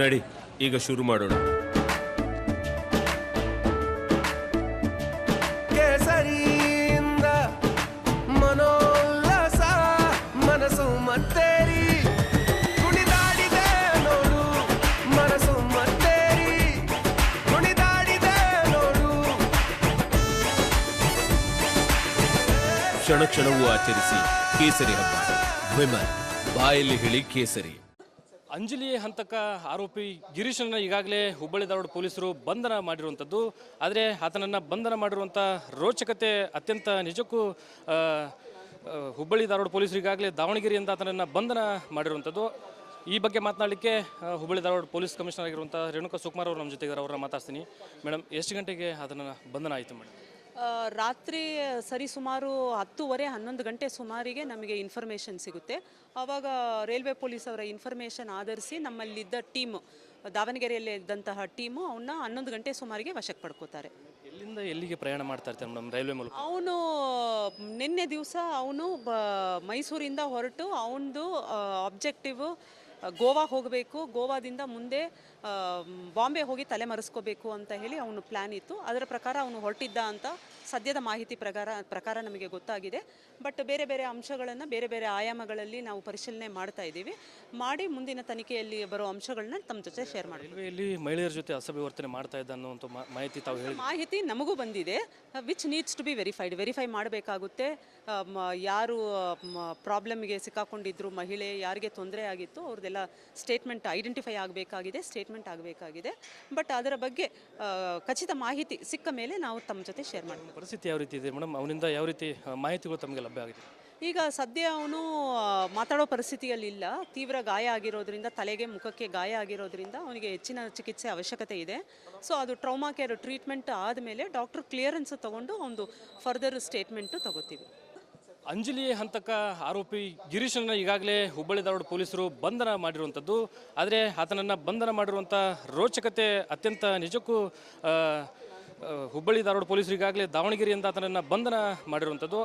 ನಡಿ, ಈಗ ಶುರು ಮಾಡೋಣ. ಕೇಸರಿಯಿಂದ ಮನೋಲ್ಲಾಸ ಮನಸ್ಸು ಮತ್ತೇರಿ ಕುಣಿದಾಡಿದೆ ನೋಡು, ಮನಸ್ಸು ಮತ್ತೇರಿ ಕುಣಿದಾಡಿದೆ ನೋಡು. ಕ್ಷಣ ಕ್ಷಣವೂ ಆಚರಿಸಿ ಕೇಸರಿ ಹಬ್ಬ. ವಿಮಲ್, ಬಾಯಲ್ಲಿ ಹೇಳಿ ಕೇಸರಿ. ಅಂಜಲಿ ಹಂತಕ ಆರೋಪಿ ಗಿರೀಶನನ್ನು ಈಗಾಗಲೇ ಹುಬ್ಬಳ್ಳಿ ಧಾರವಾಡ ಪೊಲೀಸರು ಬಂಧನ ಮಾಡಿರುವಂಥದ್ದು. ಆದರೆ ಆತನನ್ನು ಬಂಧನ ಮಾಡಿರುವಂಥ ರೋಚಕತೆ ಅತ್ಯಂತ ನಿಜಕ್ಕೂ ಹುಬ್ಬಳ್ಳಿ ಧಾರವಾಡ ಪೊಲೀಸರು ಈಗಾಗಲೇ ದಾವಣಗೆರೆಯಿಂದ ಆತನನ್ನು ಬಂಧನ ಮಾಡಿರುವಂಥದ್ದು. ಈ ಬಗ್ಗೆ ಮಾತನಾಡಲಿಕ್ಕೆ ಹುಬ್ಬಳ್ಳಿ ಧಾರವಾಡ ಪೊಲೀಸ್ ಕಮಿಷನರ್ ಆಗಿರುವಂಥ ರೇಣುಕಾ ಸುಕುಮಾರ್ ಅವರು ನಮ್ಮ ಜೊತೆಗೆ ಅವರನ್ನ ಮಾತಾಡ್ತೀನಿ. ಮೇಡಮ್, ಎಷ್ಟು ಗಂಟೆಗೆ ಅದನ್ನು ಬಂಧನ ಆಯಿತು ಮೇಡಮ್? ರಾತ್ರಿ ಸರಿ ಸುಮಾರು 10:30-11 ಗಂಟೆ ಸುಮಾರಿಗೆ ನಮಗೆ ಇನ್ಫಾರ್ಮೇಷನ್ ಸಿಗುತ್ತೆ. ಆವಾಗ ರೈಲ್ವೆ ಪೊಲೀಸ್ ಅವರ ಇನ್ಫಾರ್ಮೇಷನ್ ಆಧರಿಸಿ ನಮ್ಮಲ್ಲಿದ್ದ ಟೀಮು, ದಾವಣಗೆರೆಯಲ್ಲಿ ಇದ್ದಂತಹ ಟೀಮು ಅವನ್ನ 11 ಗಂಟೆ ಸುಮಾರಿಗೆ ವಶಕ್ಕೆ ಪಡ್ಕೋತಾರೆ. ಎಲ್ಲಿಂದ ಎಲ್ಲಿಗೆ ಪ್ರಯಾಣ ಮಾಡ್ತಾ ಇರ್ತಾರೆ ಮೇಡಮ್ ರೈಲ್ವೆ ಮೂಲಕ? ಅವನು ನಿನ್ನೆ ದಿವಸ ಅವನು ಮೈಸೂರಿಂದ ಹೊರಟು ಅವನದು ಆಬ್ಜೆಕ್ಟಿವ್ ಗೋವಾ ಹೋಗಬೇಕು, ಗೋವಾದಿಂದ ಮುಂದೆ ಬಾಂಬೆ ಹೋಗಿ ತಲೆಮರೆಸ್ಕೋಬೇಕು ಅಂತ ಹೇಳಿ ಅವನು ಪ್ಲ್ಯಾನ್ ಇತ್ತು. ಅದರ ಪ್ರಕಾರ ಅವನು ಹೊರಟಿದ್ದ ಅಂತ ಸದ್ಯದ ಮಾಹಿತಿ ಪ್ರಕಾರ ನಮಗೆ ಗೊತ್ತಾಗಿದೆ. ಬಟ್ ಬೇರೆ ಬೇರೆ ಅಂಶಗಳನ್ನು ಬೇರೆ ಬೇರೆ ಆಯಾಮಗಳಲ್ಲಿ ನಾವು ಪರಿಶೀಲನೆ ಮಾಡ್ತಾ ಇದ್ದೀವಿ. ಮಾಡಿ ಮುಂದಿನ ತನಿಖೆಯಲ್ಲಿ ಬರೋ ಅಂಶಗಳನ್ನ ತಮ್ಮ ಜೊತೆ ಶೇರ್ ಮಾಡಿ. ರೈಲ್ವೆಯಲ್ಲಿ ಮಹಿಳೆಯರ ಜೊತೆ ಅಸಭ್ಯವರ್ತನೆ ಮಾಡ್ತಾ ಇದ್ದ ಅನ್ನುವಂಥ ಮಾಹಿತಿ ತಾವು ಹೇಳಿ, ಮಾಹಿತಿ ನಮಗೂ ಬಂದಿದೆ. Which needs to be verify ಮಾಡಬೇಕಾಗುತ್ತೆ. ಯಾರು ಪ್ರಾಬ್ಲಮ್ಗೆ ಸಿಕ್ಕಾಕೊಂಡಿದ್ರು, ಮಹಿಳೆ ಯಾರಿಗೆ ತೊಂದರೆ ಆಗಿತ್ತು, ಅವ್ರದ್ದೆಲ್ಲ ಸ್ಟೇಟ್ಮೆಂಟ್ ಐಡೆಂಟಿಫೈ ಆಗಬೇಕಾಗಿದೆ, ಸ್ಟೇಟ್ಮೆಂಟ್ ಆಗಬೇಕಾಗಿದೆ. ಬಟ್ ಅದರ ಬಗ್ಗೆ ಖಚಿತ ಮಾಹಿತಿ ಸಿಕ್ಕ ಮೇಲೆ ನಾವು ತಮ್ಮ ಜೊತೆ ಶೇರ್ ಮಾಡ್ತೀವಿ. ಪರಿಸ್ಥಿತಿ ಯಾವ ರೀತಿ ಇದೆ ಮೇಡಮ್? ಅವನಿಂದ ಯಾವ ರೀತಿ ಮಾಹಿತಿಗಳು ತಮಗೆ ಲಭ್ಯ ಆಗಿದೆ? ಈಗ ಸದ್ಯ ಅವನು ಮಾತಾಡೋ ಪರಿಸ್ಥಿತಿಯಲ್ಲಿಲ್ಲ. ತೀವ್ರ ಗಾಯ ಆಗಿರೋದ್ರಿಂದ, ತಲೆಗೆ ಮುಖಕ್ಕೆ ಗಾಯ ಆಗಿರೋದ್ರಿಂದ ಅವನಿಗೆ ಹೆಚ್ಚಿನ ಚಿಕಿತ್ಸೆ ಅವಶ್ಯಕತೆ ಇದೆ. ಸೊ ಅದು ಟ್ರೌಮಾ ಕೇರ್ ಟ್ರೀಟ್ಮೆಂಟ್ ಆದಮೇಲೆ ಡಾಕ್ಟರ್ ಕ್ಲಿಯರೆನ್ಸ್ ತಗೊಂಡು ಒಂದು ಫರ್ದರ್ ಸ್ಟೇಟ್ಮೆಂಟು ತಗೋತೀವಿ. ಅಂಜಲಿ ಹಂತಕ ಆರೋಪಿ ಗಿರೀಶನನ್ನು ಈಗಾಗಲೇ ಹುಬ್ಬಳ್ಳಿ ಧಾರವಾಡ ಪೊಲೀಸರು ಬಂಧನ ಮಾಡಿರುವಂಥದ್ದು. ಆದರೆ ಆತನನ್ನು ಬಂಧನ ಮಾಡಿರುವಂಥ ರೋಚಕತೆ ಅತ್ಯಂತ ನಿಜಕ್ಕೂ ಹುಬ್ಬಳ್ಳಿ ಧಾರವಾಡ ಪೊಲೀಸರು ಈಗಾಗಲೇ ದಾವಣಗೆರೆಯಿಂದ ಆತನನ್ನು ಬಂಧನ ಮಾಡಿರುವಂಥದ್ದು.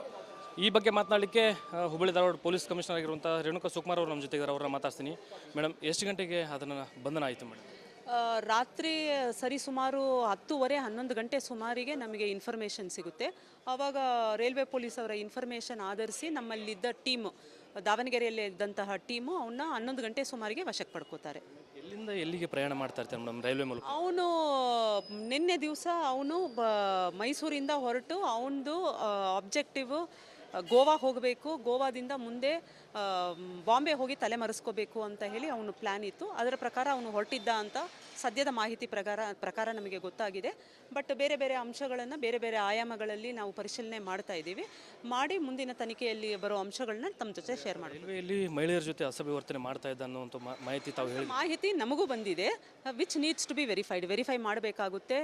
ಈ ಬಗ್ಗೆ ಮಾತನಾಡಲಿಕ್ಕೆ ಹುಬ್ಬಳ್ಳಿ ಧಾರವಾಡ ಪೊಲೀಸ್ ಕಮಿಷನರ್ ಆಗಿರುವಂಥ ರೇಣುಕಾ ಸುಕುಮಾರ್ ಅವರು ನಮ್ಮ ಜೊತೆಗೆ ಅವರನ್ನ ಮಾತಾಡ್ತೀನಿ. ಮೇಡಮ್, ಎಷ್ಟು ಗಂಟೆಗೆ ಅದನ್ನು ಬಂಧನ ಆಯಿತು ಮೇಡಮ್? ರಾತ್ರಿ ಸರಿ ಸುಮಾರು 10:30-11 ಗಂಟೆ ಸುಮಾರಿಗೆ ನಮಗೆ ಇನ್ಫಾರ್ಮೇಷನ್ ಸಿಗುತ್ತೆ. ಆವಾಗ ರೈಲ್ವೆ ಪೊಲೀಸ್ ಅವರ ಇನ್ಫಾರ್ಮೇಷನ್ ಆಧರಿಸಿ ನಮ್ಮಲ್ಲಿದ್ದ ಟೀಮು, ದಾವಣಗೆರೆಯಲ್ಲಿ ಇದ್ದಂತಹ ಟೀಮು ಅವನ್ನ 11 ಗಂಟೆ ಸುಮಾರಿಗೆ ವಶಕ್ಕೆ ಪಡ್ಕೋತಾರೆ. ಎಲ್ಲಿಂದ ಎಲ್ಲಿಗೆ ಪ್ರಯಾಣ ಮಾಡ್ತಾ ಇರ್ತಾರೆ ಮೇಡಮ್ ರೈಲ್ವೆ ಮೂಲಕ? ಅವನು ನಿನ್ನೆ ದಿವಸ ಅವನು ಮೈಸೂರಿಂದ ಹೊರಟು ಅವನದು ಆಬ್ಜೆಕ್ಟಿವ್ ಗೋವಾ ಹೋಗಬೇಕು, ಗೋವಾದಿಂದ ಮುಂದೆ ಬಾಂಬೆ ಹೋಗಿ ತಲೆಮರೆಸ್ಕೋಬೇಕು ಅಂತ ಹೇಳಿ ಅವನು ಪ್ಲ್ಯಾನ್ ಇತ್ತು. ಅದರ ಪ್ರಕಾರ ಅವನು ಹೊರಟಿದ್ದ ಅಂತ ಸದ್ಯದ ಮಾಹಿತಿ ಪ್ರಕಾರ ನಮಗೆ ಗೊತ್ತಾಗಿದೆ. ಬಟ್ ಬೇರೆ ಬೇರೆ ಅಂಶಗಳನ್ನು ಬೇರೆ ಬೇರೆ ಆಯಾಮಗಳಲ್ಲಿ ನಾವು ಪರಿಶೀಲನೆ ಮಾಡ್ತಾ ಇದ್ದೀವಿ. ಮಾಡಿ ಮುಂದಿನ ತನಿಖೆಯಲ್ಲಿ ಬರೋ ಅಂಶಗಳನ್ನ ತಮ್ಮ ಜೊತೆ ಶೇರ್ ಮಾಡಿ. ರೈಲ್ವೆಯಲ್ಲಿ ಮಹಿಳೆಯರ ಜೊತೆ ಅಸಭ್ಯವರ್ತನೆ ಮಾಡ್ತಾ ಇದ್ದ ಅನ್ನುವಂಥ ಮಾಹಿತಿ ತಾವು ಹೇಳಿ, ಮಾಹಿತಿ ನಮಗೂ ಬಂದಿದೆ. Which needs to be verify ಮಾಡಬೇಕಾಗುತ್ತೆ.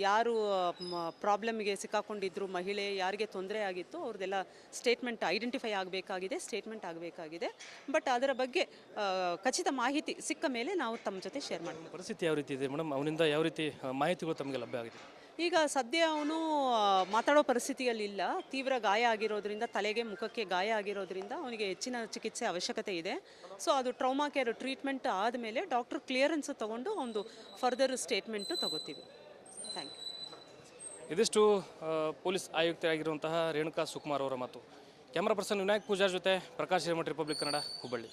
ಯಾರು ಪ್ರಾಬ್ಲಮ್ಗೆ ಸಿಕ್ಕಾಕೊಂಡಿದ್ರು, ಮಹಿಳೆ ಯಾರಿಗೆ ತೊಂದರೆ ಆಗಿತ್ತು, ಅವ್ರದ್ದೆಲ್ಲ ಸ್ಟೇಟ್ಮೆಂಟ್ ಐಡೆಂಟಿಫೈ ಆಗಬೇಕಾಗಿದೆ, ಸ್ಟೇಟ್ಮೆಂಟ್ ಆಗಬೇಕಾಗಿದೆ. ಬಟ್ ಅದರ ಬಗ್ಗೆ ಖಚಿತ ಮಾಹಿತಿ ಸಿಕ್ಕ ಮೇಲೆ ನಾವು ತಮ್ಮ ಜೊತೆ ಶೇರ್ ಮಾಡ್ತೀವಿ. ಪರಿಸ್ಥಿತಿ ಯಾವ ರೀತಿ ಇದೆ ಮೇಡಮ್? ಅವನಿಂದ ಯಾವ ರೀತಿ ಮಾಹಿತಿಗಳು ತಮಗೆ ಲಭ್ಯ ಆಗಿದೆ? ಈಗ ಸದ್ಯ ಅವನು ಮಾತಾಡೋ ಪರಿಸ್ಥಿತಿಯಲ್ಲಿಲ್ಲ. ತೀವ್ರ ಗಾಯ ಆಗಿರೋದ್ರಿಂದ, ತಲೆಗೆ ಮುಖಕ್ಕೆ ಗಾಯ ಆಗಿರೋದ್ರಿಂದ ಅವನಿಗೆ ಹೆಚ್ಚಿನ ಚಿಕಿತ್ಸೆ ಅವಶ್ಯಕತೆ ಇದೆ. ಸೊ ಅದು ಟ್ರೌಮಾ ಕೇರ್ ಟ್ರೀಟ್ಮೆಂಟ್ ಆದಮೇಲೆ ಡಾಕ್ಟರ್ ಕ್ಲಿಯರೆನ್ಸ್ ತಗೊಂಡು ಒಂದು ಫರ್ದರ್ ಸ್ಟೇಟ್ಮೆಂಟು ತಗೋತೀವಿ. Thank you. ಇದಿಷ್ಟು ಪೊಲೀಸ್ ಆಯುಕ್ತರಾಗಿರುವಂತಹ ರೇಣುಕಾ ಸುಕುಮಾರ್ ಅವರ ಮಾತು. ಕ್ಯಾಮರಾ ಪರ್ಸನ್ ವಿನಾಯಕ್ ಪೂಜಾರ್ ಜೊತೆ ಪ್ರಕಾಶ್ ಹಿರೇಮಠ, ರಿಪಬ್ಲಿಕ್ ಕನ್ನಡ, ಹುಬ್ಬಳ್ಳಿ.